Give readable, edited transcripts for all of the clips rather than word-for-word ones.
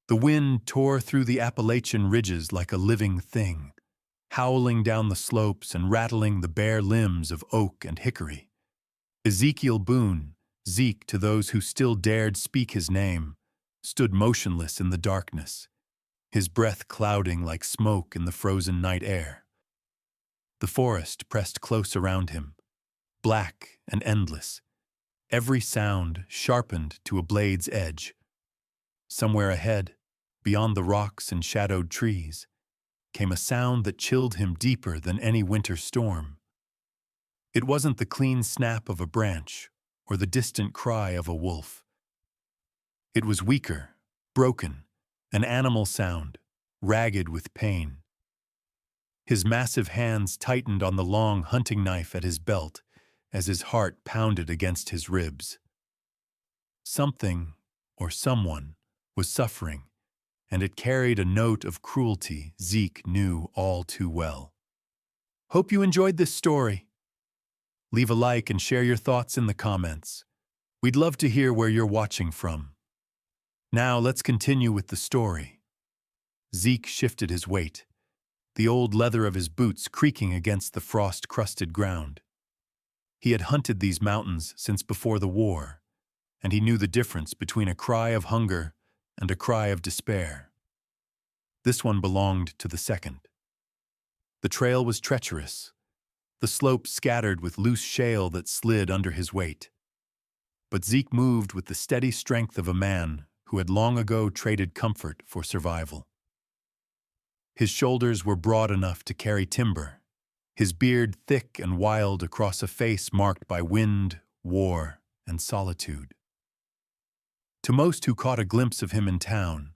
The wind tore through the Appalachian ridges like a living thing, howling down the slopes and rattling the bare limbs of oak and hickory. Ezekiel Boone, Zeke to those who still dared speak his name, stood motionless in the darkness, his breath clouding like smoke in the frozen night air. The forest pressed close around him, black and endless, every sound sharpened to a blade's edge. Somewhere ahead, beyond the rocks and shadowed trees, came a sound that chilled him deeper than any winter storm. It wasn't the clean snap of a branch or the distant cry of a wolf. It was weaker, broken, an animal sound, ragged with pain. His massive hands tightened on the long hunting knife at his belt as his heart pounded against his ribs. Something, or someone, was suffering, and it carried a note of cruelty Zeke knew all too well. Hope you enjoyed this story. Leave a like and share your thoughts in the comments. We'd love to hear where you're watching from. Now let's continue with the story. Zeke shifted his weight, the old leather of his boots creaking against the frost-crusted ground. He had hunted these mountains since before the war, and he knew the difference between a cry of hunger and a cry of despair. This one belonged to the second. The trail was treacherous, the slopes scattered with loose shale that slid under his weight. But Zeke moved with the steady strength of a man who had long ago traded comfort for survival. His shoulders were broad enough to carry timber, his beard thick and wild across a face marked by wind, war, and solitude. To most who caught a glimpse of him in town,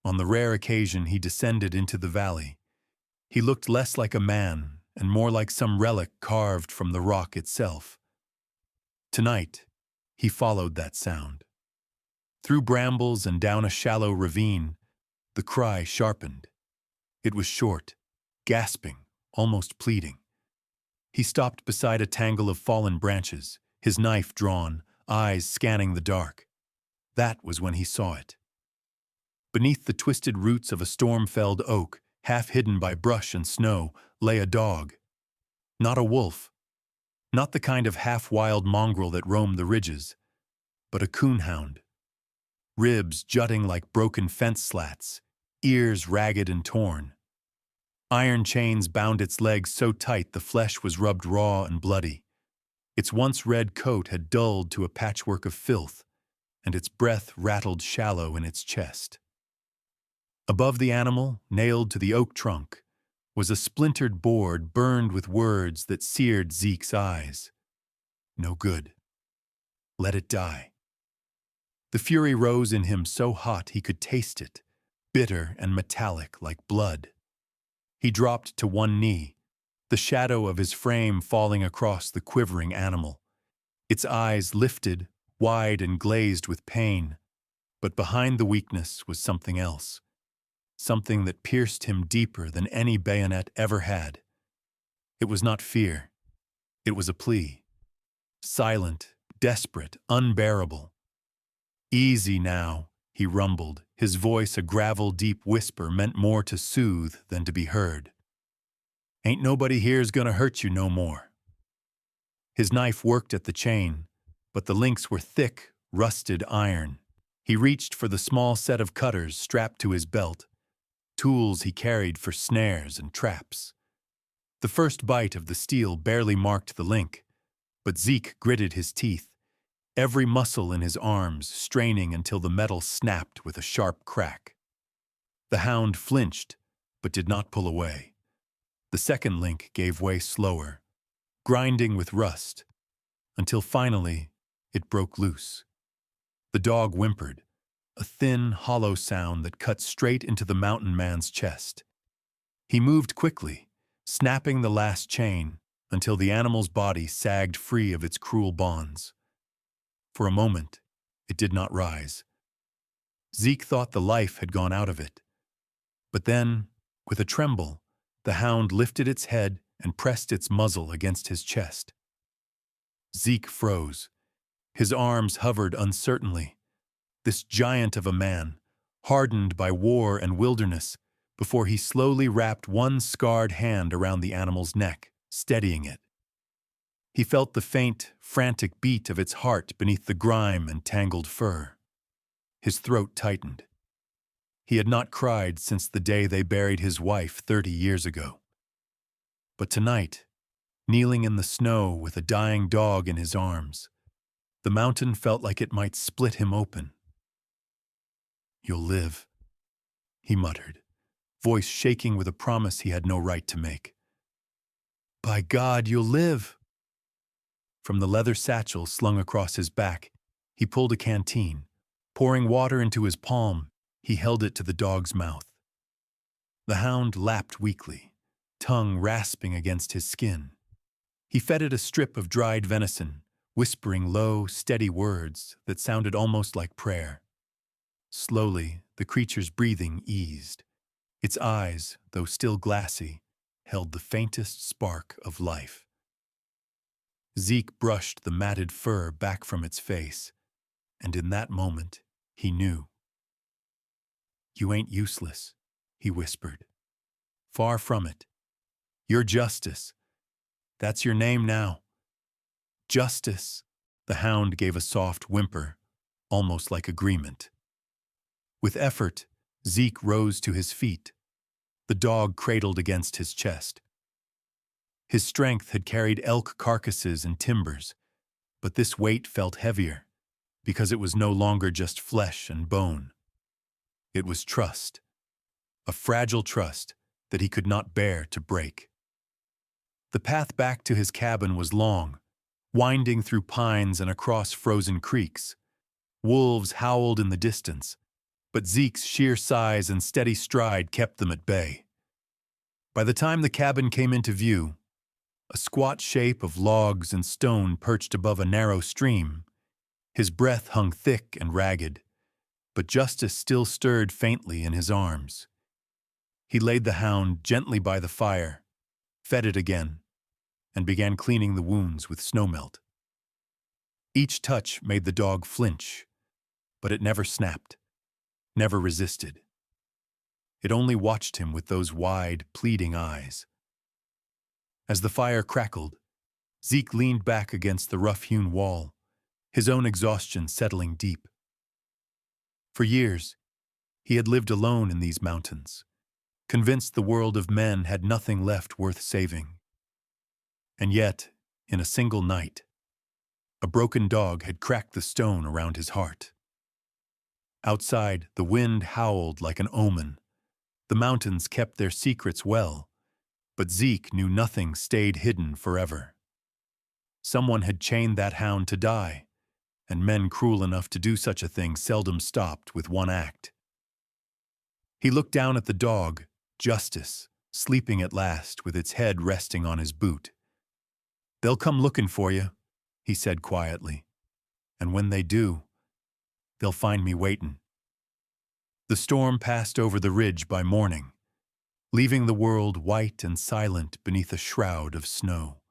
on the rare occasion he descended into the valley, he looked less like a man and more like some relic carved from the rock itself. Tonight, he followed that sound. Through brambles and down a shallow ravine, the cry sharpened. It was short, gasping, almost pleading. He stopped beside a tangle of fallen branches, his knife drawn, eyes scanning the dark. That was when he saw it. Beneath the twisted roots of a storm-felled oak, half hidden by brush and snow, lay a dog. Not a wolf, not the kind of half-wild mongrel that roamed the ridges, but a coonhound. Ribs jutting like broken fence slats, ears ragged and torn. Iron chains bound its legs so tight the flesh was rubbed raw and bloody. Its once red coat had dulled to a patchwork of filth, and its breath rattled shallow in its chest. Above the animal, nailed to the oak trunk, was a splintered board burned with words that seared Zeke's eyes. No good. Let it die. The fury rose in him so hot he could taste it, bitter and metallic like blood. He dropped to one knee, the shadow of his frame falling across the quivering animal. Its eyes lifted, wide and glazed with pain, but behind the weakness was something else, something that pierced him deeper than any bayonet ever had. It was not fear. It was a plea. Silent, desperate, unbearable. Easy now, he rumbled, his voice a gravel-deep whisper meant more to soothe than to be heard. Ain't nobody here's gonna hurt you no more. His knife worked at the chain, but the links were thick, rusted iron. He reached for the small set of cutters strapped to his belt, tools he carried for snares and traps. The first bite of the steel barely marked the link, but Zeke gritted his teeth, every muscle in his arms straining until the metal snapped with a sharp crack. The hound flinched, but did not pull away. The second link gave way slower, grinding with rust, until finally it broke loose. The dog whimpered, a thin, hollow sound that cut straight into the mountain man's chest. He moved quickly, snapping the last chain until the animal's body sagged free of its cruel bonds. For a moment, it did not rise. Zeke thought the life had gone out of it. But then, with a tremble, the hound lifted its head and pressed its muzzle against his chest. Zeke froze. His arms hovered uncertainly. This giant of a man, hardened by war and wilderness, before he slowly wrapped one scarred hand around the animal's neck, steadying it. He felt the faint, frantic beat of its heart beneath the grime and tangled fur. His throat tightened. He had not cried since the day they buried his wife 30 years ago. But tonight, kneeling in the snow with a dying dog in his arms, the mountain felt like it might split him open. "You'll live," he muttered, voice shaking with a promise he had no right to make. "By God, you'll live!" From the leather satchel slung across his back, he pulled a canteen. Pouring water into his palm, he held it to the dog's mouth. The hound lapped weakly, tongue rasping against his skin. He fed it a strip of dried venison, whispering low, steady words that sounded almost like prayer. Slowly, the creature's breathing eased. Its eyes, though still glassy, held the faintest spark of life. Zeke brushed the matted fur back from its face, and in that moment, he knew. "You ain't useless," he whispered. "Far from it. You're Justice. That's your name now. Justice." The hound gave a soft whimper, almost like agreement. With effort, Zeke rose to his feet, the dog cradled against his chest. His strength had carried elk carcasses and timbers, but this weight felt heavier, because it was no longer just flesh and bone. It was trust, a fragile trust that he could not bear to break. The path back to his cabin was long, winding through pines and across frozen creeks. Wolves howled in the distance, but Zeke's sheer size and steady stride kept them at bay. By the time the cabin came into view, a squat shape of logs and stone perched above a narrow stream. His breath hung thick and ragged, but Justice still stirred faintly in his arms. He laid the hound gently by the fire, fed it again, and began cleaning the wounds with snowmelt. Each touch made the dog flinch, but it never snapped, never resisted. It only watched him with those wide, pleading eyes. As the fire crackled, Zeke leaned back against the rough-hewn wall, his own exhaustion settling deep. For years, he had lived alone in these mountains, convinced the world of men had nothing left worth saving. And yet, in a single night, a broken dog had cracked the stone around his heart. Outside, the wind howled like an omen. The mountains kept their secrets well, but Zeke knew nothing stayed hidden forever. Someone had chained that hound to die, and men cruel enough to do such a thing seldom stopped with one act. He looked down at the dog, Justice, sleeping at last with its head resting on his boot. "They'll come looking for you," he said quietly. "And when they do, they'll find me waiting." The storm passed over the ridge by morning, leaving the world white and silent beneath a shroud of snow.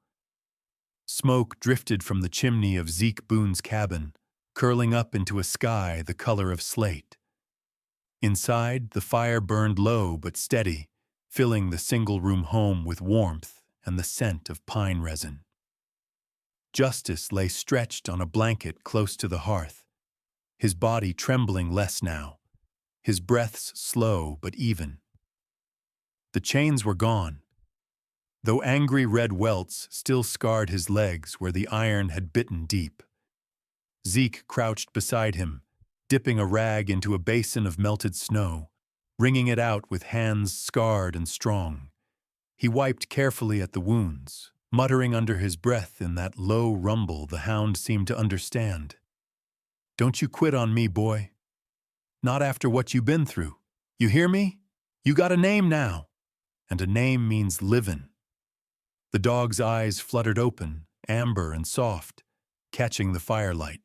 Smoke drifted from the chimney of Zeke Boone's cabin, curling up into a sky the color of slate. Inside, the fire burned low but steady, filling the single-room home with warmth and the scent of pine resin. Justice lay stretched on a blanket close to the hearth, his body trembling less now, his breaths slow but even. The chains were gone, though angry red welts still scarred his legs where the iron had bitten deep. Zeke crouched beside him, dipping a rag into a basin of melted snow, wringing it out with hands scarred and strong. He wiped carefully at the wounds, muttering under his breath in that low rumble the hound seemed to understand. "Don't you quit on me, boy. Not after what you been through. You hear me? You got a name now. And a name means livin'." The dog's eyes fluttered open, amber and soft, catching the firelight.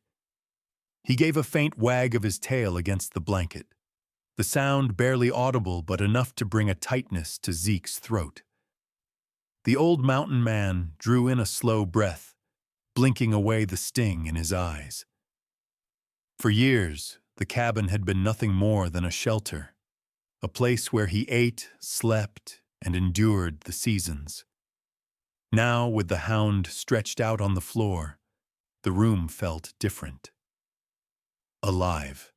He gave a faint wag of his tail against the blanket, the sound barely audible but enough to bring a tightness to Zeke's throat. The old mountain man drew in a slow breath, blinking away the sting in his eyes. For years, The cabin had been nothing more than a shelter, a place where he ate, slept, and endured the seasons. Now, with the hound stretched out on the floor, the room felt different. Alive.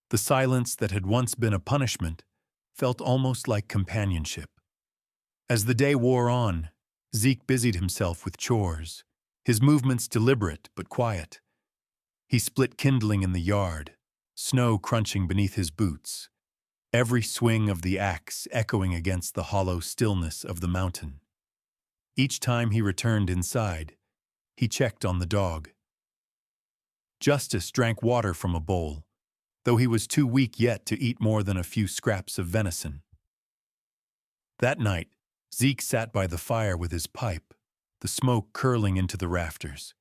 The silence that had once been a punishment felt almost like companionship. As the day wore on, Zeke busied himself with chores, his movements deliberate but quiet. He split kindling in the yard, snow crunching beneath his boots, every swing of the axe echoing against the hollow stillness of the mountain. Each time he returned inside, he checked on the dog. Justice drank water from a bowl, though he was too weak yet to eat more than a few scraps of venison. That night, Zeke sat by the fire with his pipe, the smoke curling into the rafters.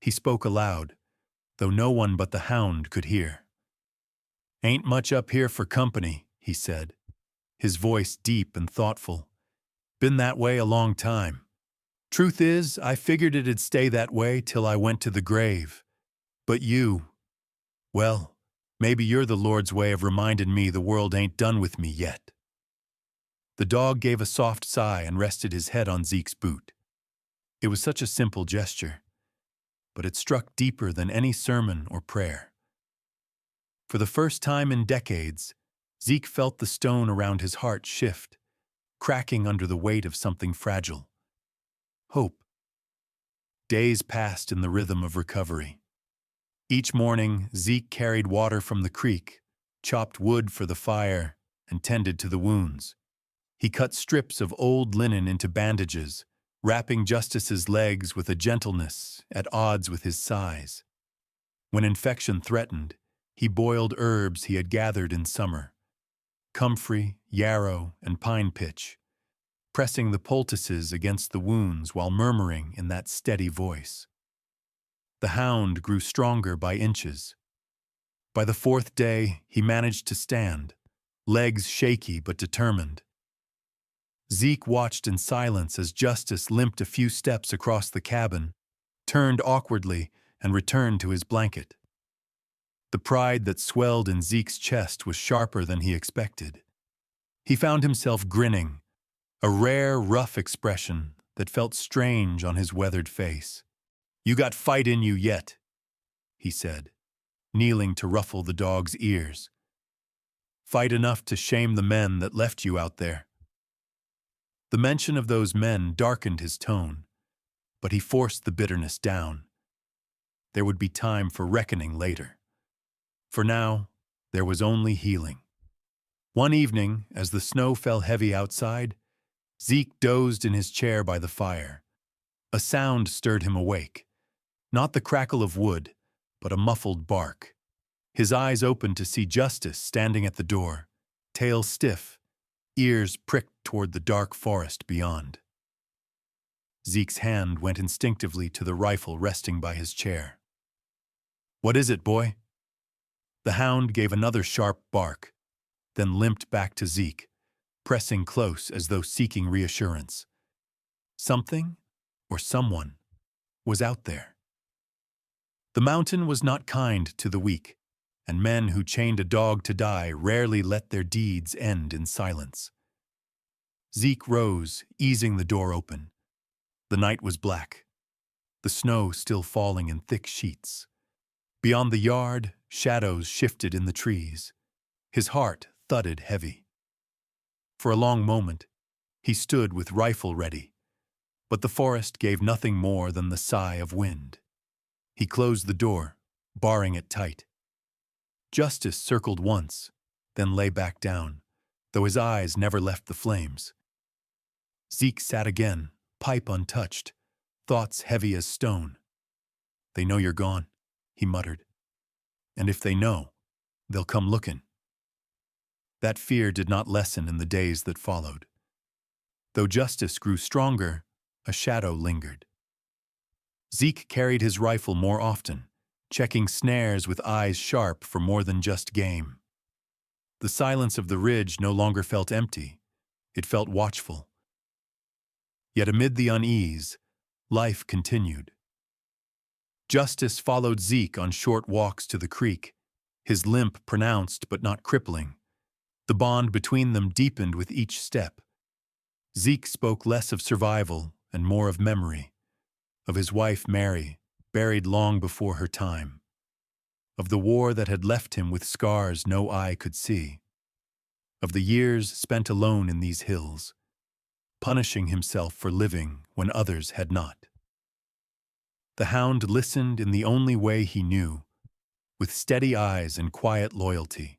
He spoke aloud, though no one but the hound could hear. "Ain't much up here for company," he said, his voice deep and thoughtful. "Been that way a long time. Truth is, I figured it'd stay that way till I went to the grave. But you, well, maybe you're the Lord's way of reminding me the world ain't done with me yet." The dog gave a soft sigh and rested his head on Zeke's boot. It was such a simple gesture, but it struck deeper than any sermon or prayer. For the first time in decades, Zeke felt the stone around his heart shift, cracking under the weight of something fragile. Hope. Days passed in the rhythm of recovery. Each morning, Zeke carried water from the creek, chopped wood for the fire, and tended to the wounds. He cut strips of old linen into bandages, wrapping Justice's legs with a gentleness at odds with his size. When infection threatened, he boiled herbs he had gathered in summer, comfrey, yarrow, and pine pitch, pressing the poultices against the wounds while murmuring in that steady voice. The hound grew stronger by inches. By the fourth day, he managed to stand, legs shaky but determined. Zeke watched in silence as Justice limped a few steps across the cabin, turned awkwardly, and returned to his blanket. The pride that swelled in Zeke's chest was sharper than he expected. He found himself grinning, a rare, rough expression that felt strange on his weathered face. "You got fight in you yet," he said, kneeling to ruffle the dog's ears. "Fight enough to shame the men that left you out there." The mention of those men darkened his tone, but he forced the bitterness down. There would be time for reckoning later. For now, there was only healing. One evening, as the snow fell heavy outside, Zeke dozed in his chair by the fire. A sound stirred him awake. Not the crackle of wood, but a muffled bark. His eyes opened to see Justice standing at the door, tail stiff, ears pricked toward the dark forest beyond. Zeke's hand went instinctively to the rifle resting by his chair. "What is it, boy?" The hound gave another sharp bark, then limped back to Zeke, pressing close as though seeking reassurance. Something, or someone, was out there. The mountain was not kind to the weak, and men who chained a dog to die rarely let their deeds end in silence. Zeke rose, easing the door open. The night was black, the snow still falling in thick sheets. Beyond the yard, shadows shifted in the trees. His heart thudded heavy. For a long moment, he stood with rifle ready, but the forest gave nothing more than the sigh of wind. He closed the door, barring it tight. Justice circled once, then lay back down, though his eyes never left the flames. Zeke sat again, pipe untouched, thoughts heavy as stone. "They know you're gone," he muttered. "And if they know, they'll come looking." That fear did not lessen in the days that followed. Though Justice grew stronger, a shadow lingered. Zeke carried his rifle more often, checking snares with eyes sharp for more than just game. The silence of the ridge no longer felt empty. It felt watchful. Yet amid the unease, life continued. Justice followed Zeke on short walks to the creek, his limp pronounced but not crippling. The bond between them deepened with each step. Zeke spoke less of survival and more of memory, of his wife Mary, buried long before her time, of the war that had left him with scars no eye could see, of the years spent alone in these hills, punishing himself for living when others had not. The hound listened in the only way he knew, with steady eyes and quiet loyalty,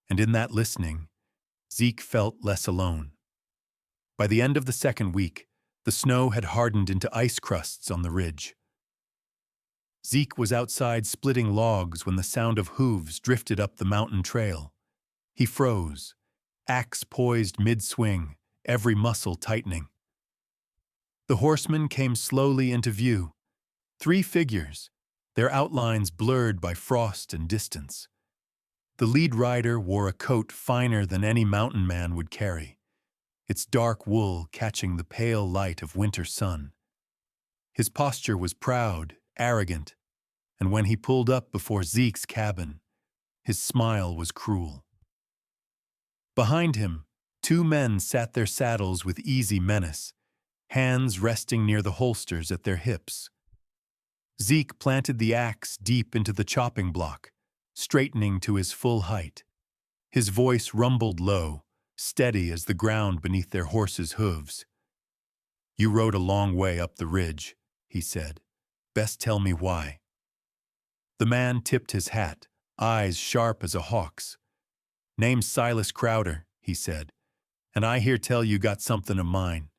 and in that listening, Zeke felt less alone. By the end of the second week, the snow had hardened into ice crusts on the ridge. Zeke was outside splitting logs when the sound of hooves drifted up the mountain trail. He froze, axe poised mid-swing, every muscle tightening. The horsemen came slowly into view. 3 figures, their outlines blurred by frost and distance. The lead rider wore a coat finer than any mountain man would carry, its dark wool catching the pale light of winter sun. His posture was proud, arrogant, and when he pulled up before Zeke's cabin, his smile was cruel. Behind him, 2 men sat their saddles with easy menace, hands resting near the holsters at their hips. Zeke planted the axe deep into the chopping block, straightening to his full height. His voice rumbled low, steady as the ground beneath their horses' hooves. "You rode a long way up the ridge," he said. "Best tell me why." The man tipped his hat, eyes sharp as a hawk's. "Name's Silas Crowder," he said, "and I hear tell you got something of mine."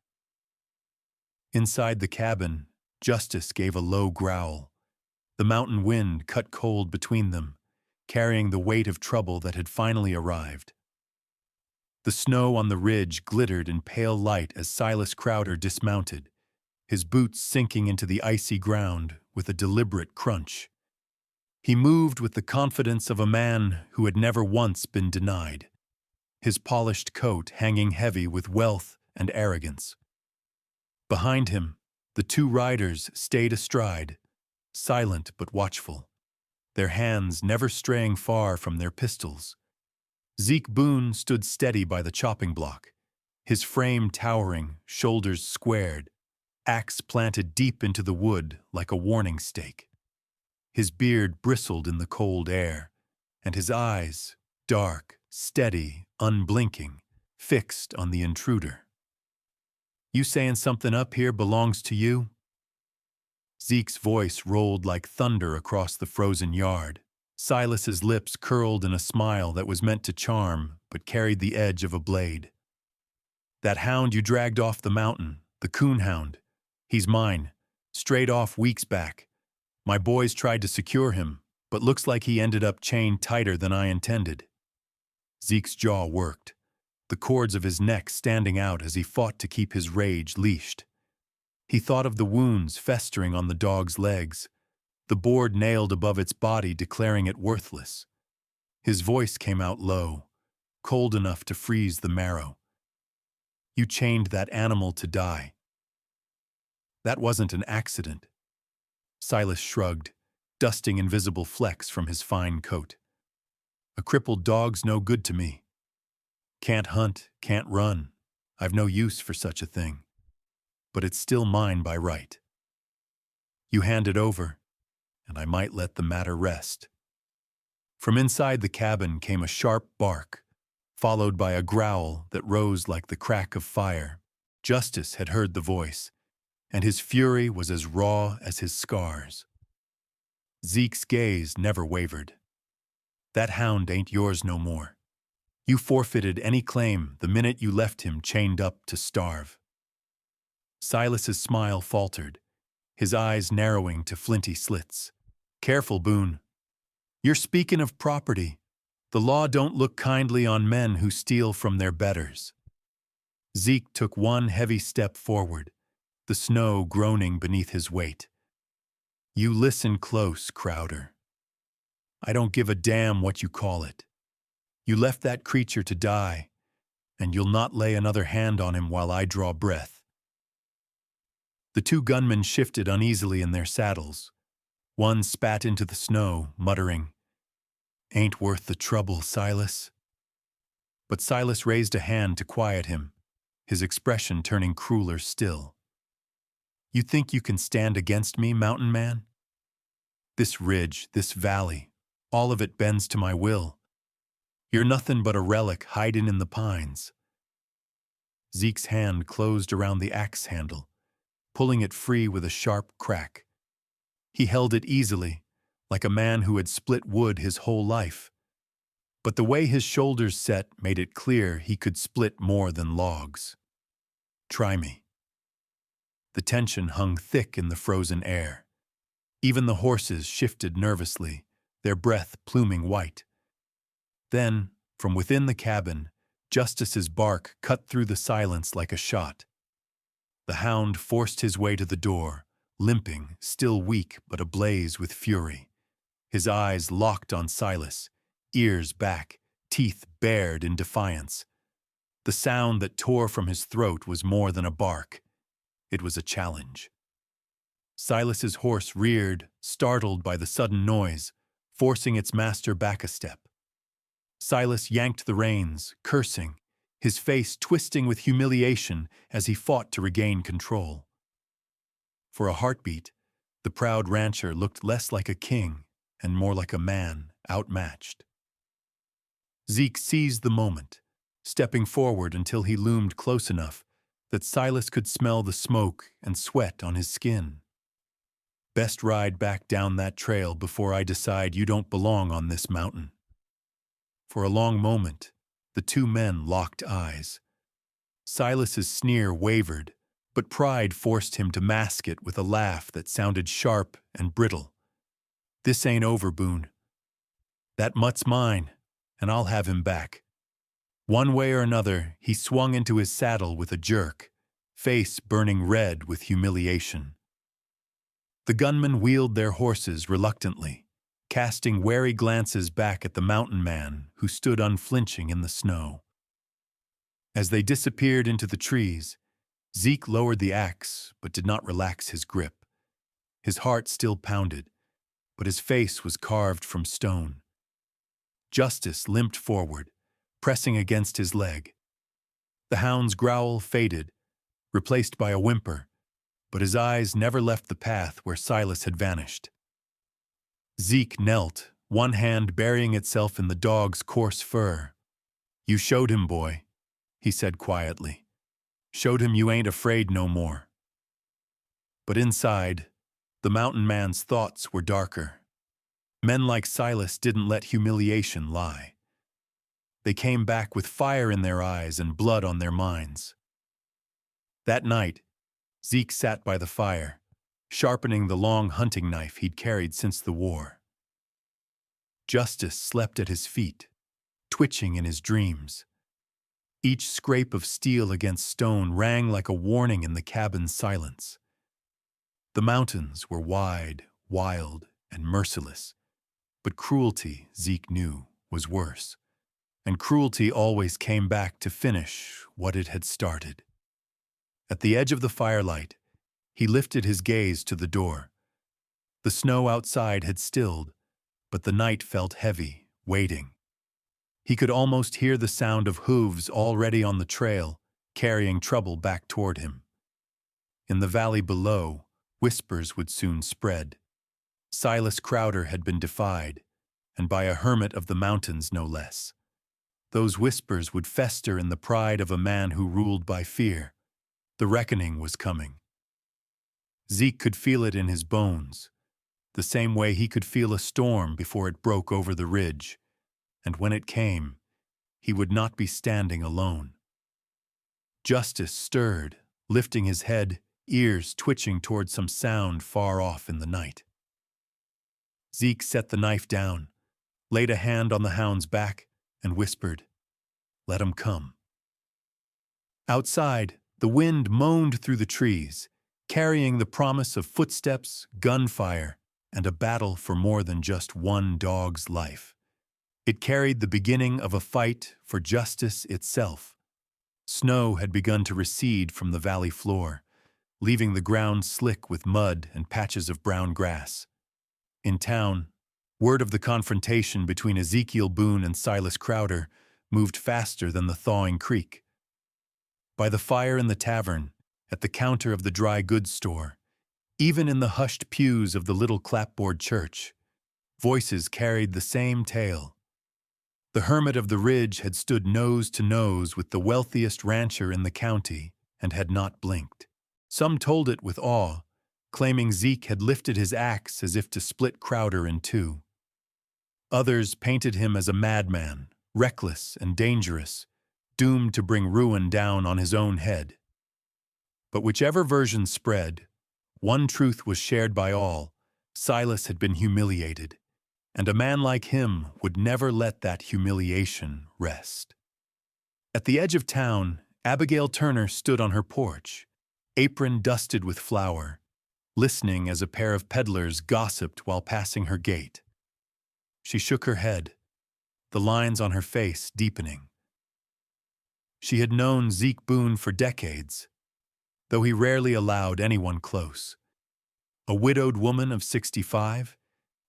Inside the cabin, Justice gave a low growl. The mountain wind cut cold between them, carrying the weight of trouble that had finally arrived. The snow on the ridge glittered in pale light as Silas Crowder dismounted, his boots sinking into the icy ground with a deliberate crunch. He moved with the confidence of a man who had never once been denied, his polished coat hanging heavy with wealth and arrogance. Behind him, the 2 riders stayed astride, silent but watchful, their hands never straying far from their pistols. Zeke Boone stood steady by the chopping block, his frame towering, shoulders squared, axe planted deep into the wood like a warning stake. His beard bristled in the cold air, and his eyes, dark, steady, unblinking, fixed on the intruder. "You saying something up here belongs to you?" Zeke's voice rolled like thunder across the frozen yard. Silas's lips curled in a smile that was meant to charm, but carried the edge of a blade. "That hound you dragged off the mountain, the coon hound, he's mine, strayed off weeks back. My boys tried to secure him, but looks like he ended up chained tighter than I intended." Zeke's jaw worked, the cords of his neck standing out as he fought to keep his rage leashed. He thought of the wounds festering on the dog's legs, the board nailed above its body declaring it worthless. His voice came out low, cold enough to freeze the marrow. "You chained that animal to die." "That wasn't an accident." Silas shrugged, dusting invisible flecks from his fine coat. "A crippled dog's no good to me. Can't hunt, can't run. I've no use for such a thing. But it's still mine by right. You hand it over, and I might let the matter rest." From inside the cabin came a sharp bark, followed by a growl that rose like the crack of fire. Justice had heard the voice, and his fury was as raw as his scars. Zeke's gaze never wavered. "That hound ain't yours no more. You forfeited any claim the minute you left him chained up to starve." Silas's smile faltered, his eyes narrowing to flinty slits. "Careful, Boone. You're speaking of property. The law don't look kindly on men who steal from their betters." Zeke took one heavy step forward, the snow groaning beneath his weight. "You listen close, Crowder. I don't give a damn what you call it. You left that creature to die, and you'll not lay another hand on him while I draw breath." The 2 gunmen shifted uneasily in their saddles. One spat into the snow, muttering, Ain't worth the trouble, Silas. But Silas raised a hand to quiet him, his expression turning crueler still. You think you can stand against me, mountain man? This ridge, this valley, all of it bends to my will. You're nothing but a relic hiding in the pines. Zeke's hand closed around the axe handle, pulling it free with a sharp crack. He held it easily, like a man who had split wood his whole life. But the way his shoulders set made it clear he could split more than logs. Try me. The tension hung thick in the frozen air. Even the horses shifted nervously, their breath pluming white. Then, from within the cabin, Justice's bark cut through the silence like a shot. The hound forced his way to the door, limping, still weak but ablaze with fury. His eyes locked on Silas, ears back, teeth bared in defiance. The sound that tore from his throat was more than a bark. It was a challenge. Silas's horse reared, startled by the sudden noise, forcing its master back a step. Silas yanked the reins, cursing, his face twisting with humiliation as he fought to regain control. For a heartbeat, the proud rancher looked less like a king and more like a man outmatched. Zeke seized the moment, stepping forward until he loomed close enough that Silas could smell the smoke and sweat on his skin. Best ride back down that trail before I decide you don't belong on this mountain. For a long moment, the two men locked eyes. Silas's sneer wavered, but pride forced him to mask it with a laugh that sounded sharp and brittle. This ain't over, Boone. That mutt's mine, and I'll have him back. One way or another, he swung into his saddle with a jerk, face burning red with humiliation. The gunmen wheeled their horses reluctantly, casting wary glances back at the mountain man who stood unflinching in the snow. As they disappeared into the trees, Zeke lowered the axe but did not relax his grip. His heart still pounded, but his face was carved from stone. Justice limped forward, pressing against his leg. The hound's growl faded, replaced by a whimper, but his eyes never left the path where Silas had vanished. Zeke knelt, one hand burying itself in the dog's coarse fur. You showed him, boy, he said quietly. Showed him you ain't afraid no more. But inside, the mountain man's thoughts were darker. Men like Silas didn't let humiliation lie. They came back with fire in their eyes and blood on their minds. That night, Zeke sat by the fire, sharpening the long hunting knife he'd carried since the war. Justice slept at his feet, twitching in his dreams. Each scrape of steel against stone rang like a warning in the cabin's silence. The mountains were wide, wild, and merciless, but cruelty, Zeke knew, was worse. And cruelty always came back to finish what it had started. At the edge of the firelight, he lifted his gaze to the door. The snow outside had stilled, but the night felt heavy, waiting. He could almost hear the sound of hooves already on the trail, carrying trouble back toward him. In the valley below, whispers would soon spread. Silas Crowder had been defied, and by a hermit of the mountains no less. Those whispers would fester in the pride of a man who ruled by fear. The reckoning was coming. Zeke could feel it in his bones, the same way he could feel a storm before it broke over the ridge, and when it came, he would not be standing alone. Justice stirred, lifting his head, ears twitching toward some sound far off in the night. Zeke set the knife down, laid a hand on the hound's back, and whispered, "Let 'em come." Outside, the wind moaned through the trees, carrying the promise of footsteps, gunfire, and a battle for more than just one dog's life. It carried the beginning of a fight for justice itself. Snow had begun to recede from the valley floor, leaving the ground slick with mud and patches of brown grass. In town, Word of the confrontation between Ezekiel Boone and Silas Crowder moved faster than the thawing creek. By the fire in the tavern, at the counter of the dry goods store, even in the hushed pews of the little clapboard church, voices carried the same tale. The hermit of the ridge had stood nose to nose with the wealthiest rancher in the county and had not blinked. Some told it with awe, claiming Zeke had lifted his axe as if to split Crowder in two. Others painted him as a madman, reckless and dangerous, doomed to bring ruin down on his own head. But whichever version spread, one truth was shared by all: Silas had been humiliated, and a man like him would never let that humiliation rest. At the edge of town, Abigail Turner stood on her porch, apron dusted with flour, listening as a pair of peddlers gossiped while passing her gate. She shook her head, the lines on her face deepening. She had known Zeke Boone for decades, though he rarely allowed anyone close. A widowed woman of 65,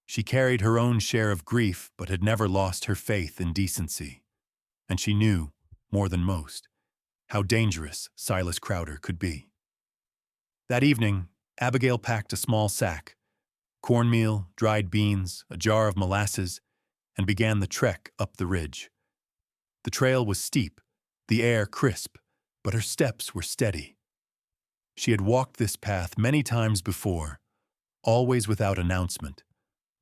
she carried her own share of grief but had never lost her faith in decency. And she knew, more than most, how dangerous Silas Crowder could be. That evening, Abigail packed a small sack, cornmeal, dried beans, a jar of molasses, and began the trek up the ridge. The trail was steep, the air crisp, but her steps were steady. She had walked this path many times before, always without announcement,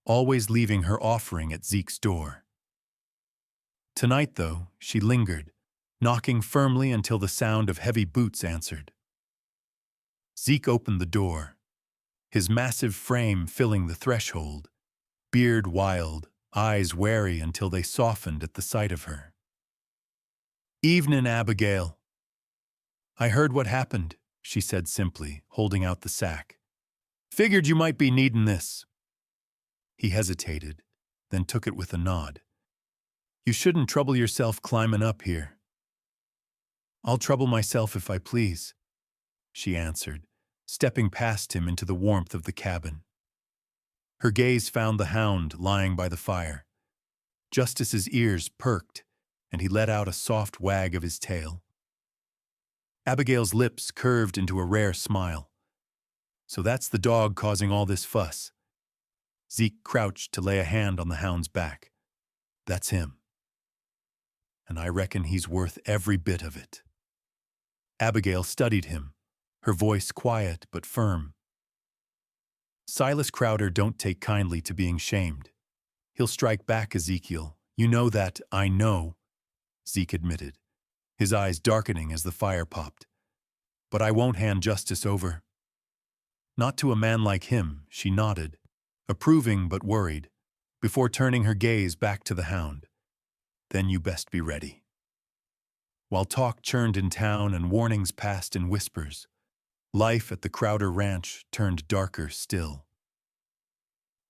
always leaving her offering at Zeke's door. Tonight, though, she lingered, knocking firmly until the sound of heavy boots answered. Zeke opened the door, his massive frame filling the threshold, beard wild, eyes wary until they softened at the sight of her. "Evenin', Abigail." "I heard what happened," she said simply, holding out the sack. "Figured you might be needin' this." He hesitated, then took it with a nod. "You shouldn't trouble yourself climbin' up here." "I'll trouble myself if I please," she answered, stepping past him into the warmth of the cabin. Her gaze found the hound lying by the fire. Justice's ears perked, and he let out a soft wag of his tail. Abigail's lips curved into a rare smile. "So that's the dog causing all this fuss." Zeke crouched to lay a hand on the hound's back. "That's him. And I reckon he's worth every bit of it." Abigail studied him, her voice quiet but firm. "Silas Crowder don't take kindly to being shamed. He'll strike back, Ezekiel. You know that, I know," Zeke admitted, his eyes darkening as the fire popped. "But I won't hand justice over." "Not to a man like him," she nodded, approving but worried, before turning her gaze back to the hound. "Then you best be ready." While talk churned in town and warnings passed in whispers, life at the Crowder Ranch turned darker still.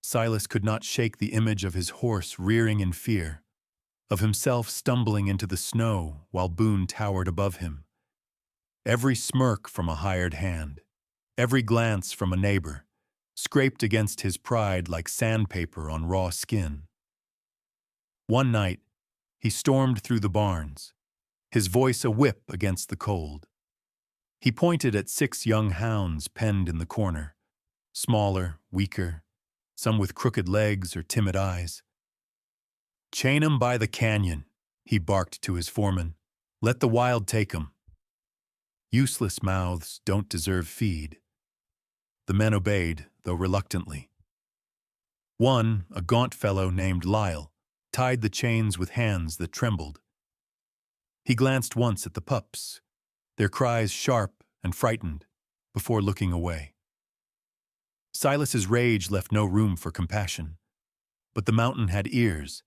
Silas could not shake the image of his horse rearing in fear, of himself stumbling into the snow while Boone towered above him. Every smirk from a hired hand, every glance from a neighbor, scraped against his pride like sandpaper on raw skin. One night, he stormed through the barns, his voice a whip against the cold. He pointed at 6 young hounds penned in the corner, smaller, weaker, some with crooked legs or timid eyes. "Chain 'em by the canyon," he barked to his foreman. "Let the wild take 'em. Useless mouths don't deserve feed." The men obeyed, though reluctantly. One, a gaunt fellow named Lyle, tied the chains with hands that trembled. He glanced once at the pups, their cries sharp and frightened, before looking away. Silas's rage left no room for compassion, but the mountain had ears,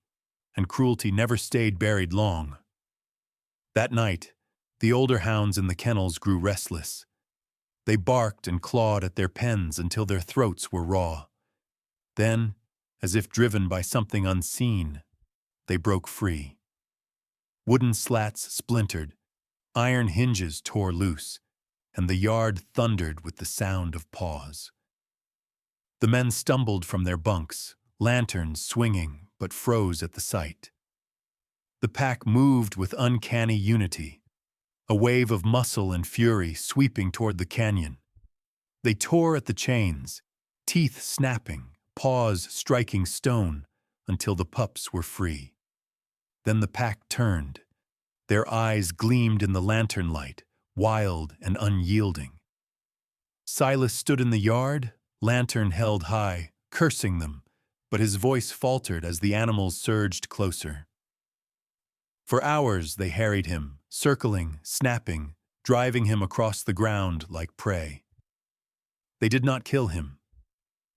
and cruelty never stayed buried long. That night, the older hounds in the kennels grew restless. They barked and clawed at their pens until their throats were raw. Then, as if driven by something unseen, they broke free. Wooden slats splintered, iron hinges tore loose, and the yard thundered with the sound of paws. The men stumbled from their bunks, lanterns swinging but froze at the sight. The pack moved with uncanny unity, a wave of muscle and fury sweeping toward the canyon. They tore at the chains, teeth snapping, paws striking stone, until the pups were free. Then the pack turned. Their eyes gleamed in the lantern light, wild and unyielding. Silas stood in the yard, lantern held high, cursing them, but his voice faltered as the animals surged closer. For hours they harried him, circling, snapping, driving him across the ground like prey. They did not kill him.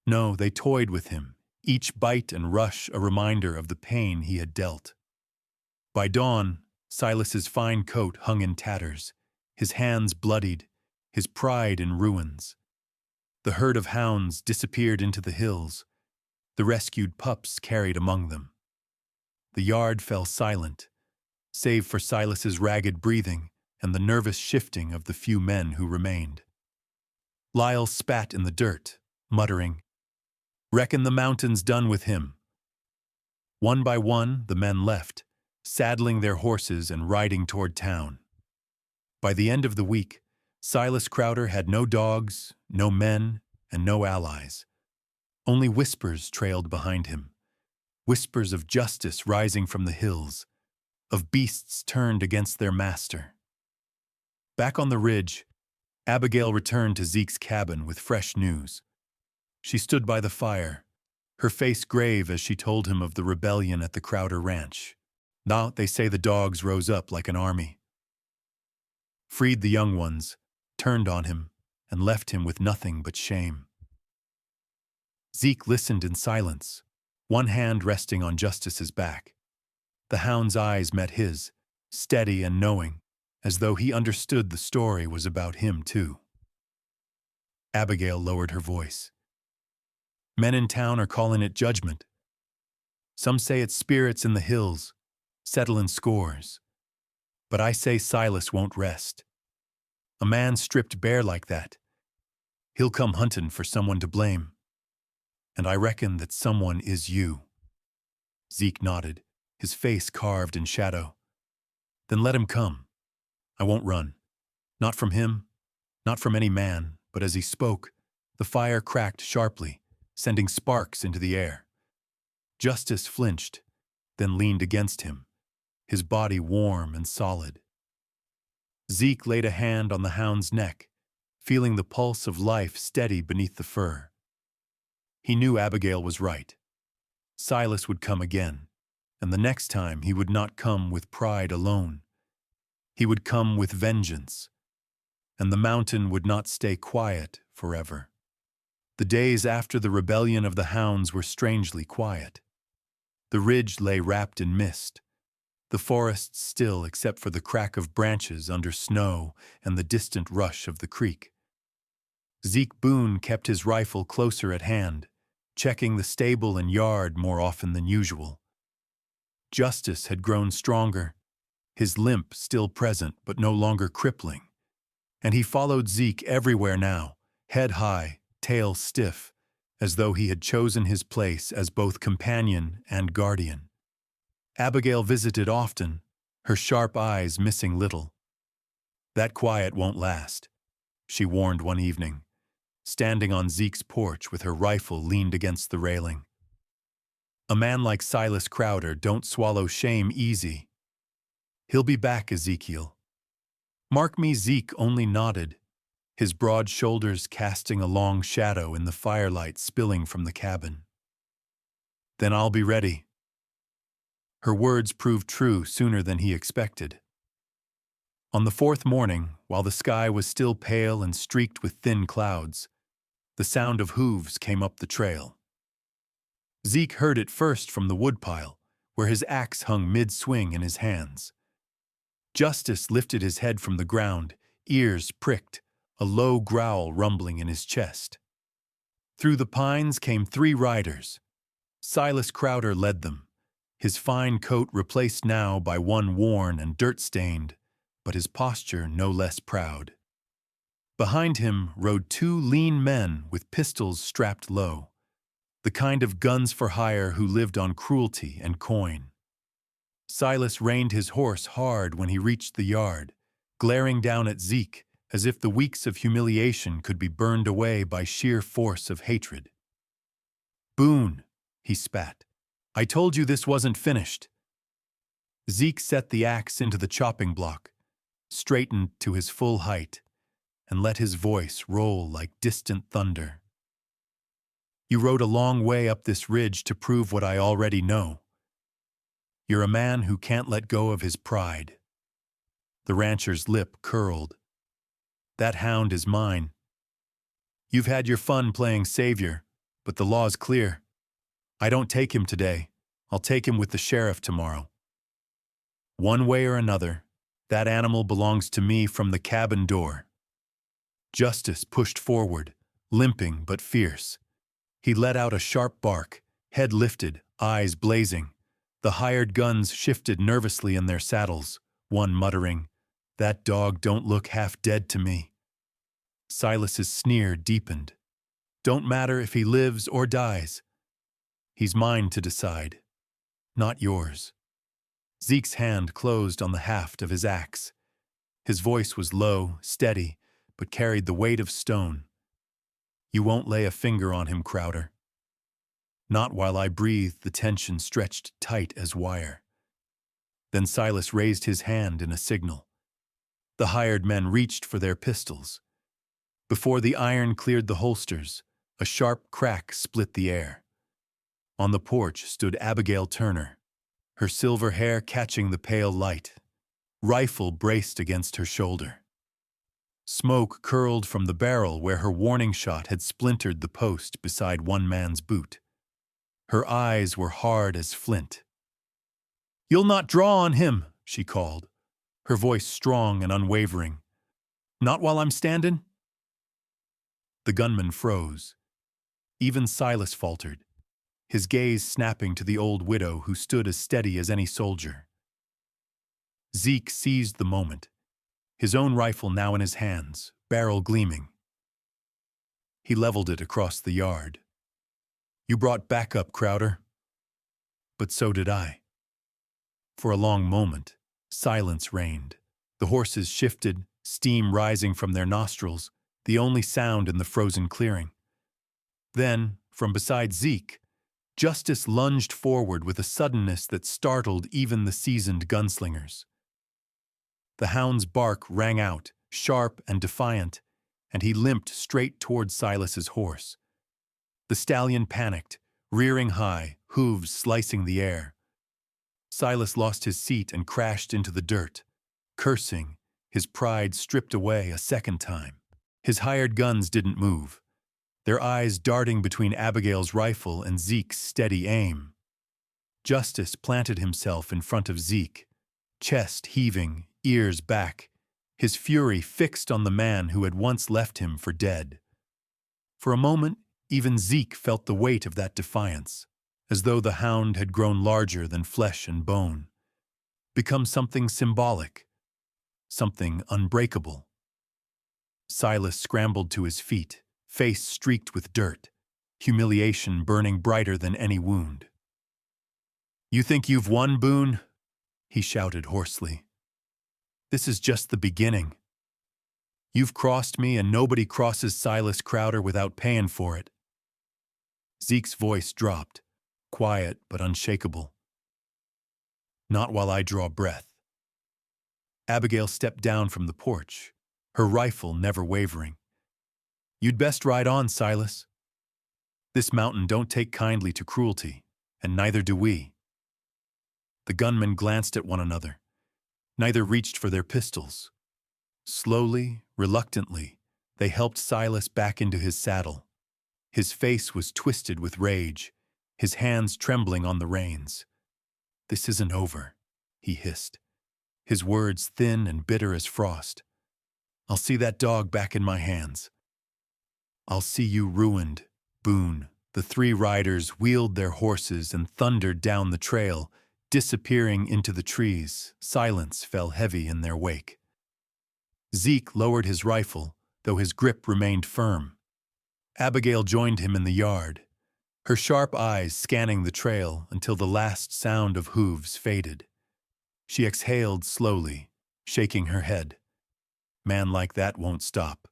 No, they toyed with him, each bite and rush a reminder of the pain he had dealt. By dawn, Silas's fine coat hung in tatters, his hands bloodied, his pride in ruins. The herd of hounds disappeared into the hills, the rescued pups carried among them. The yard fell silent, save for Silas's ragged breathing and the nervous shifting of the few men who remained. Lyle spat in the dirt, muttering, "Reckon the mountain's done with him." One by one, the men left, saddling their horses and riding toward town. By the end of the week, Silas Crowder had no dogs, no men, and no allies. Only whispers trailed behind him, whispers of justice rising from the hills, of beasts turned against their master. Back on the ridge, Abigail returned to Zeke's cabin with fresh news. She stood by the fire, her face grave as she told him of the rebellion at the Crowder ranch. Now they say the dogs rose up like an army, freed the young ones, turned on him, and left him with nothing but shame. Zeke listened in silence, one hand resting on Justice's back. The hound's eyes met his, steady and knowing, as though he understood the story was about him too. Abigail lowered her voice. Men in town are calling it judgment. Some say it's spirits in the hills, settling scores. But I say Silas won't rest. A man stripped bare like that, he'll come hunting for someone to blame. And I reckon that someone is you. Zeke nodded, his face carved in shadow. Then let him come. I won't run. Not from him, not from any man, but as he spoke, the fire cracked sharply, sending sparks into the air. Justice flinched, then leaned against him, his body warm and solid. Zeke laid a hand on the hound's neck, feeling the pulse of life steady beneath the fur. He knew Abigail was right. Silas would come again, and the next time he would not come with pride alone. He would come with vengeance, and the mountain would not stay quiet forever. The days after the rebellion of the hounds were strangely quiet. The ridge lay wrapped in mist, the forest still except for the crack of branches under snow and the distant rush of the creek. Zeke Boone kept his rifle closer at hand, checking the stable and yard more often than usual. Justice had grown stronger, his limp still present but no longer crippling, and he followed Zeke everywhere now, head high, tail stiff, as though he had chosen his place as both companion and guardian. Abigail visited often, her sharp eyes missing little. "That quiet won't last," she warned one evening, standing on Zeke's porch with her rifle leaned against the railing. "A man like Silas Crowder don't swallow shame easy. He'll be back, Ezekiel." Mark me, Zeke only nodded, his broad shoulders casting a long shadow in the firelight spilling from the cabin. "Then I'll be ready." Her words proved true sooner than he expected. On the fourth morning, while the sky was still pale and streaked with thin clouds, the sound of hooves came up the trail. Zeke heard it first from the woodpile, where his axe hung mid-swing in his hands. Justice lifted his head from the ground, ears pricked, a low growl rumbling in his chest. Through the pines came 3 riders. Silas Crowder led them, his fine coat replaced now by one worn and dirt-stained, but his posture no less proud. Behind him rode 2 lean men with pistols strapped low. the kind of guns for hire who lived on cruelty and coin. Silas reined his horse hard when he reached the yard, glaring down at Zeke as if the weeks of humiliation could be burned away by sheer force of hatred. "Boone," he spat, "I told you this wasn't finished." Zeke set the axe into the chopping block, straightened to his full height, and let his voice roll like distant thunder. "You rode a long way up this ridge to prove what I already know. You're a man who can't let go of his pride." The rancher's lip curled. "That hound is mine. You've had your fun playing savior, but the law's clear. I don't take him today. I'll take him with the sheriff tomorrow. One way or another, that animal belongs to me from the cabin door." Justice pushed forward, limping but fierce. He let out a sharp bark, head lifted, eyes blazing. The hired guns shifted nervously in their saddles, one muttering, "That dog don't look half dead to me." Silas's sneer deepened. "Don't matter if he lives or dies. He's mine to decide, not yours." Zeke's hand closed on the haft of his axe. His voice was low, steady, but carried the weight of stone. "You won't lay a finger on him, Crowder." "Not while I breathe," the tension stretched tight as wire. Then Silas raised his hand in a signal. The hired men reached for their pistols. Before the iron cleared the holsters, a sharp crack split the air. On the porch stood Abigail Turner, her silver hair catching the pale light, rifle braced against her shoulder. Smoke curled from the barrel where her warning shot had splintered the post beside one man's boot. Her eyes were hard as flint. "You'll not draw on him," she called, her voice strong and unwavering. "Not while I'm standing?" The gunman froze. Even Silas faltered, his gaze snapping to the old widow who stood as steady as any soldier. Zeke seized the moment, his own rifle now in his hands, barrel gleaming. He leveled it across the yard. "You brought backup, Crowder." "But so did I." For a long moment, silence reigned. The horses shifted, steam rising from their nostrils, the only sound in the frozen clearing. Then, from beside Zeke, Justice lunged forward with a suddenness that startled even the seasoned gunslingers. The hound's bark rang out, sharp and defiant, and he limped straight toward Silas's horse. The stallion panicked, rearing high, hooves slicing the air. Silas lost his seat and crashed into the dirt, cursing, his pride stripped away a second time. His hired guns didn't move, their eyes darting between Abigail's rifle and Zeke's steady aim. Justice planted himself in front of Zeke, chest heaving, ears back, his fury fixed on the man who had once left him for dead. For a moment, even Zeke felt the weight of that defiance, as though the hound had grown larger than flesh and bone, become something symbolic, something unbreakable. Silas scrambled to his feet, face streaked with dirt, humiliation burning brighter than any wound. "You think you've won, Boone?" he shouted hoarsely. "This is just the beginning. You've crossed me, and nobody crosses Silas Crowder without paying for it." Zeke's voice dropped, quiet but unshakable. "Not while I draw breath." Abigail stepped down from the porch, her rifle never wavering. "You'd best ride on, Silas. This mountain don't take kindly to cruelty, and neither do we." The gunmen glanced at one another. Neither reached for their pistols. Slowly, reluctantly, they helped Silas back into his saddle. His face was twisted with rage, his hands trembling on the reins. "This isn't over," he hissed, his words thin and bitter as frost. "I'll see that dog back in my hands. I'll see you ruined, Boone." The three riders wheeled their horses and thundered down the trail, disappearing into the trees. Silence fell heavy in their wake. Zeke lowered his rifle, though his grip remained firm. Abigail joined him in the yard. her sharp eyes scanning the trail until the last sound of hooves faded. She exhaled slowly, shaking her head. Man like that won't stop.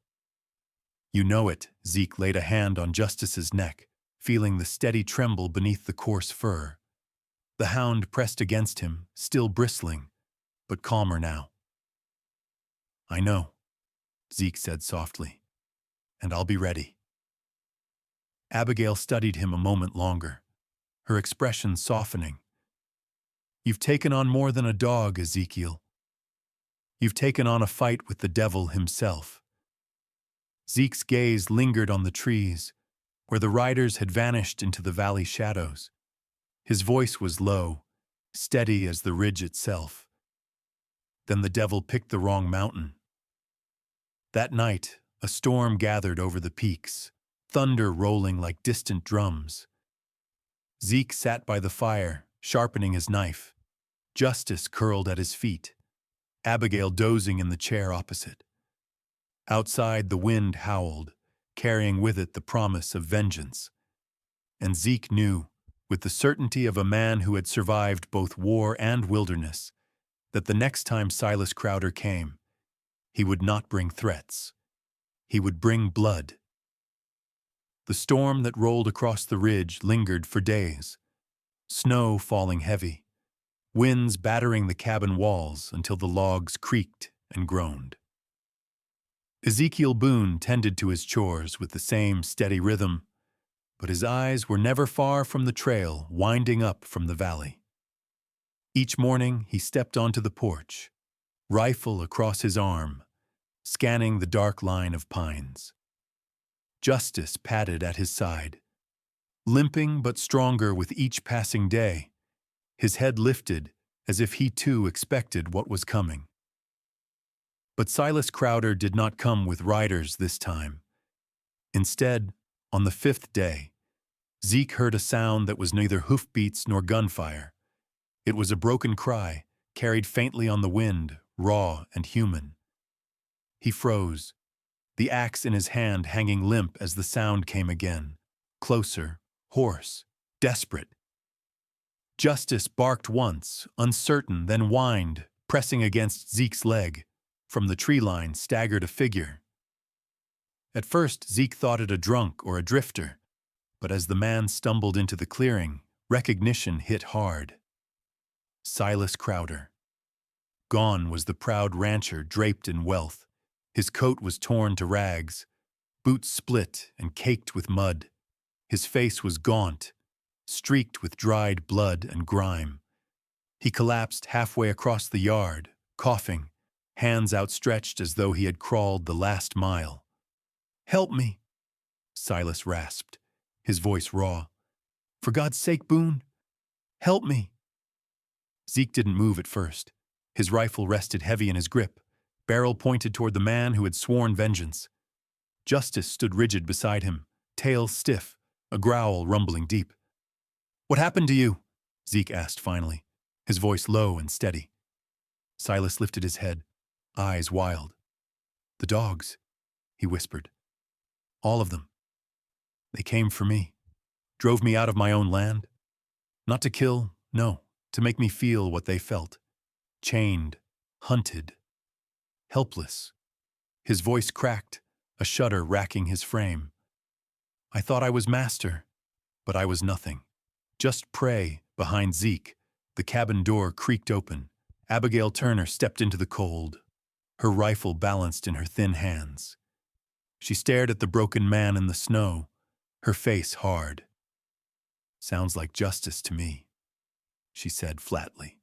You know it, Zeke laid a hand on Justice's neck, feeling the steady tremble beneath the coarse fur. The hound pressed against him, still bristling, but calmer now. I know, Zeke said softly, and I'll be ready. Abigail studied him a moment longer, her expression softening. You've taken on more than a dog, Ezekiel. You've taken on a fight with the devil himself. Zeke's gaze lingered on the trees, where the riders had vanished into the valley shadows. His voice was low, steady as the ridge itself. Then the devil picked the wrong mountain. That night, a storm gathered over the peaks, thunder rolling like distant drums. Zeke sat by the fire, sharpening his knife. Justice curled at his feet, Abigail dozing in the chair opposite. Outside, the wind howled, carrying with it the promise of vengeance. And Zeke knew, with the certainty of a man who had survived both war and wilderness, that the next time Silas Crowder came, he would not bring threats. He would bring blood. The storm that rolled across the ridge lingered for days, snow falling heavy, winds battering the cabin walls until the logs creaked and groaned. Ezekiel Boone tended to his chores with the same steady rhythm, but his eyes were never far from the trail winding up from the valley. Each morning he stepped onto the porch, rifle across his arm, scanning the dark line of pines. Justice padded at his side, limping but stronger with each passing day, his head lifted as if he too expected what was coming. But Silas Crowder did not come with riders this time. Instead, on the 5th day, Zeke heard a sound that was neither hoofbeats nor gunfire. It was a broken cry, carried faintly on the wind, raw and human. He froze, the axe in his hand hanging limp as the sound came again, closer, hoarse, desperate. Justice barked once, uncertain, then whined, pressing against Zeke's leg. From the tree line staggered a figure. At first, Zeke thought it a drunk or a drifter, but as the man stumbled into the clearing, recognition hit hard. Silas Crowder. Gone was the proud rancher draped in wealth. His coat was torn to rags, boots split and caked with mud. His face was gaunt, streaked with dried blood and grime. He collapsed halfway across the yard, coughing, hands outstretched as though he had crawled the last mile. "Help me," Silas rasped, his voice raw. "For God's sake, Boone, help me." Zeke didn't move at first. His rifle rested heavy in his grip, barrel pointed toward the man who had sworn vengeance. Justice stood rigid beside him, tail stiff, a growl rumbling deep. "What happened to you?" Zeke asked finally, his voice low and steady. Silas lifted his head, eyes wild. "The dogs," he whispered. "All of them. They came for me, drove me out of my own land. Not to kill, no, to make me feel what they felt. Chained, hunted, helpless." His voice cracked, a shudder racking his frame. "I thought I was master, but I was nothing. Just prey." Behind Zeke, the cabin door creaked open. Abigail Turner stepped into the cold, her rifle balanced in her thin hands. She stared at the broken man in the snow, her face hard. "Sounds like justice to me," she said flatly.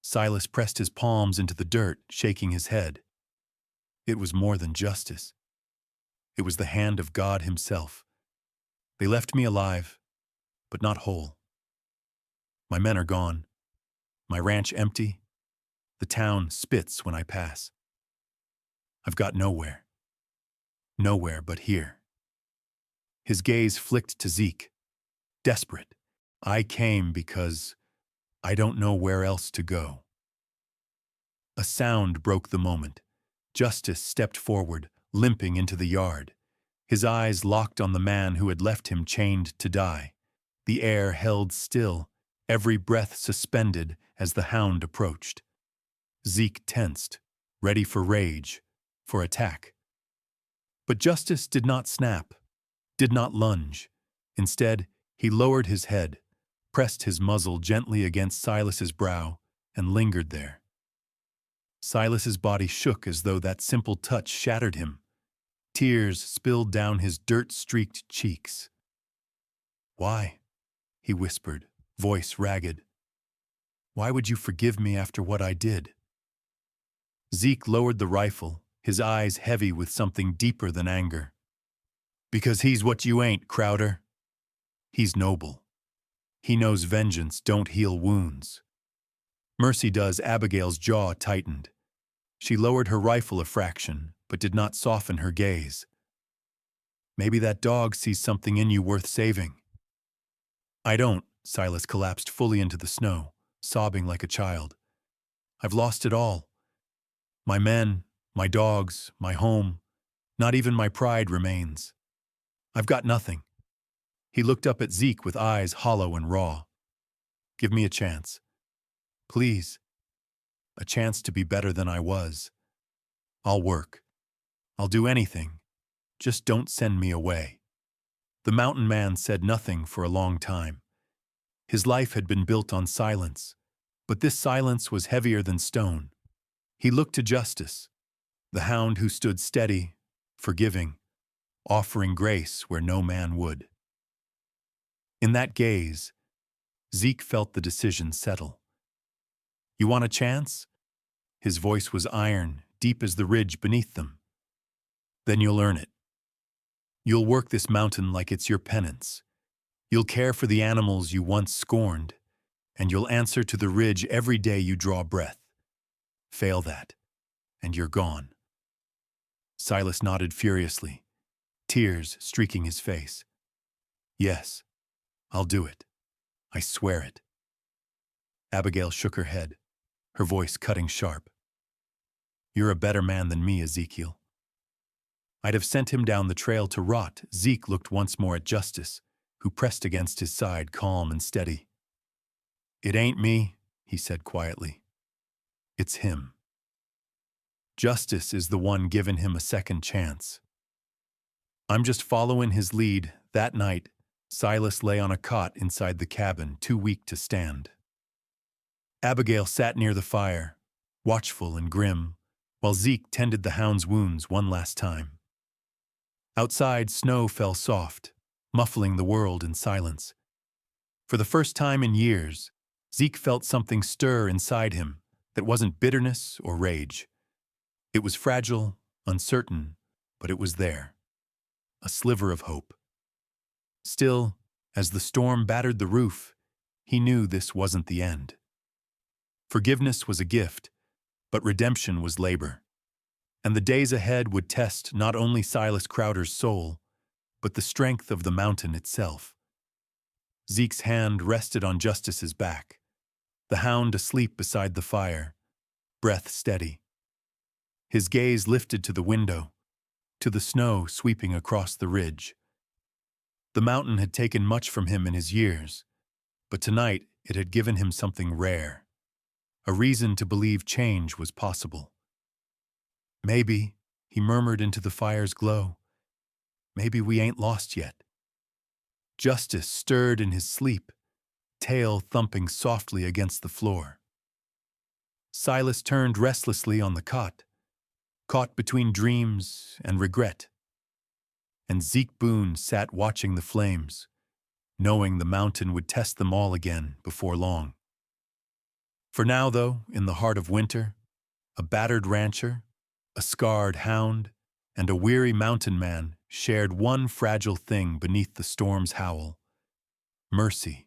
Silas pressed his palms into the dirt, shaking his head. It was more than justice. It was the hand of God himself. They left me alive, but not whole. My men are gone, my ranch empty. The town spits when I pass. I've got nowhere. Nowhere but here. His gaze flicked to Zeke. Desperate. I came because I don't know where else to go. A sound broke the moment. Justice stepped forward, limping into the yard. his eyes locked on the man who had left him chained to die. The air held still, every breath suspended as the hound approached. Zeke tensed, ready for rage, for attack. But Justice did not snap, did not lunge. Instead, he lowered his head, pressed his muzzle gently against Silas's brow, and lingered there. Silas's body shook as though that simple touch shattered him. Tears spilled down his dirt-streaked cheeks. "Why?" he whispered, voice ragged. "Why would you forgive me after what I did?" Zeke lowered the rifle, his eyes heavy with something deeper than anger. "Because he's what you ain't, Crowder. He's noble. He knows vengeance don't heal wounds." Mercy does. Abigail's jaw tightened. She lowered her rifle a fraction, but did not soften her gaze. "Maybe that dog sees something in you worth saving." "I don't." Silas collapsed fully into the snow, sobbing like a child. "I've lost it all. My men, my dogs, my home. Not even my pride remains. I've got nothing." He looked up at Zeke with eyes hollow and raw. "Give me a chance. Please. A chance to be better than I was. I'll work. I'll do anything. Just don't send me away." The mountain man said nothing for a long time. His life had been built on silence, but this silence was heavier than stone. He looked to Justice, the hound who stood steady, forgiving, offering grace where no man would. In that gaze, Zeke felt the decision settle. "You want a chance?" His voice was iron, deep as the ridge beneath them. "Then you'll earn it. You'll work this mountain like it's your penance. You'll care for the animals you once scorned, and you'll answer to the ridge every day you draw breath. Fail that, and you're gone." Silas nodded furiously, tears streaking his face. "Yes, I'll do it. I swear it." Abigail shook her head, her voice cutting sharp. "You're a better man than me, Ezekiel. I'd have sent him down the trail to rot." Zeke looked once more at Justice, who pressed against his side, calm and steady. "It ain't me," he said quietly. "It's him. Justice is the one giving him a second chance. I'm just following his lead." That night, Silas lay on a cot inside the cabin, too weak to stand. Abigail sat near the fire, watchful and grim, while Zeke tended the hound's wounds one last time. Outside, snow fell soft, muffling the world in silence. For the first time in years, Zeke felt something stir inside him that wasn't bitterness or rage. It was fragile, uncertain, but it was there. A sliver of hope. Still, as the storm battered the roof, he knew this wasn't the end. Forgiveness was a gift, but redemption was labor. And the days ahead would test not only Silas Crowder's soul, but the strength of the mountain itself. Zeke's hand rested on Justice's back, the hound asleep beside the fire, breath steady. His gaze lifted to the window, to the snow sweeping across the ridge. The mountain had taken much from him in his years, but tonight it had given him something rare, a reason to believe change was possible. "Maybe," he murmured into the fire's glow, "maybe we ain't lost yet." Justice stirred in his sleep, tail thumping softly against the floor. Silas turned restlessly on the cot, caught between dreams and regret. And Zeke Boone sat watching the flames, knowing the mountain would test them all again before long. For now, though, in the heart of winter, a battered rancher, a scarred hound, and a weary mountain man shared one fragile thing beneath the storm's howl: mercy.